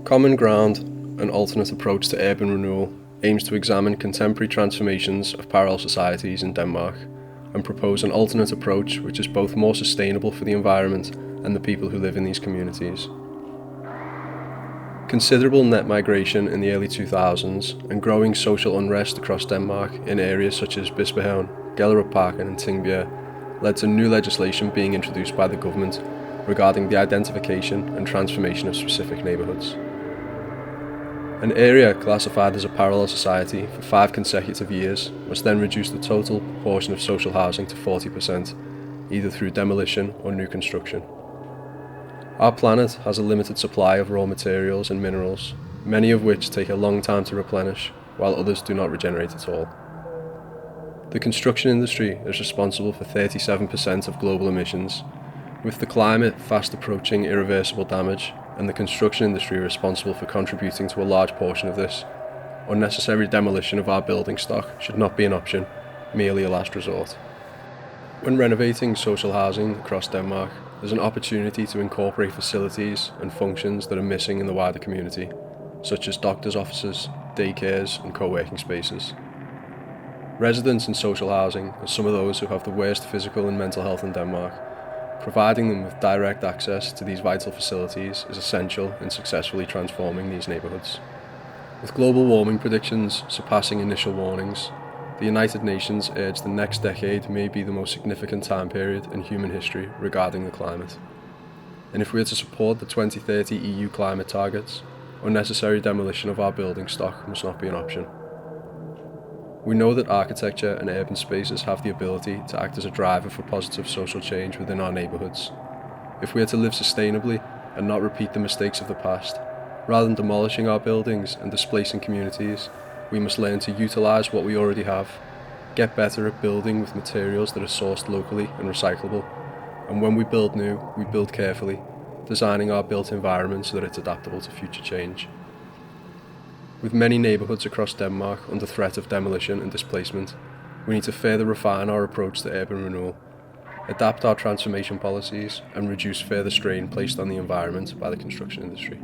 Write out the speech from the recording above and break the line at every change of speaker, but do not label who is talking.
Common Ground, an alternate approach to urban renewal, aims to examine contemporary transformations of parallel societies in Denmark and propose an alternate approach which is both more sustainable for the environment and the people who live in these communities. Considerable net migration in the early 2000s and growing social unrest across Denmark in areas such as Bispehaven, Gellerupparken and Tingbjerg led to new legislation being introduced by the government regarding the identification and transformation of specific neighbourhoods. An area classified as a parallel society for 5 consecutive years must then reduce the total proportion of social housing to 40%, either through demolition or new construction. Our planet has a limited supply of raw materials and minerals, many of which take a long time to replenish, while others do not regenerate at all. The construction industry is responsible for 37% of global emissions, with the climate fast approaching irreversible damage, and the construction industry responsible for contributing to a large portion of this. Unnecessary demolition of our building stock should not be an option, merely a last resort. When renovating social housing across Denmark, there's an opportunity to incorporate facilities and functions that are missing in the wider community, such as doctors' offices, daycares and co-working spaces. Residents in social housing are some of those who have the worst physical and mental health in Denmark. Providing them with direct access to these vital facilities is essential in successfully transforming these neighbourhoods. With global warming predictions surpassing initial warnings, the United Nations urge the next decade may be the most significant time period in human history regarding the climate. And if we are to support the 2030 EU climate targets, unnecessary demolition of our building stock must not be an option. We know that architecture and urban spaces have the ability to act as a driver for positive social change within our neighbourhoods. If we are to live sustainably and not repeat the mistakes of the past, rather than demolishing our buildings and displacing communities, we must learn to utilise what we already have, get better at building with materials that are sourced locally and recyclable, and when we build new, we build carefully, designing our built environment so that it's adaptable to future change. With many neighbourhoods across Denmark under threat of demolition and displacement, we need to further refine our approach to urban renewal, adapt our transformation policies, and reduce further strain placed on the environment by the construction industry.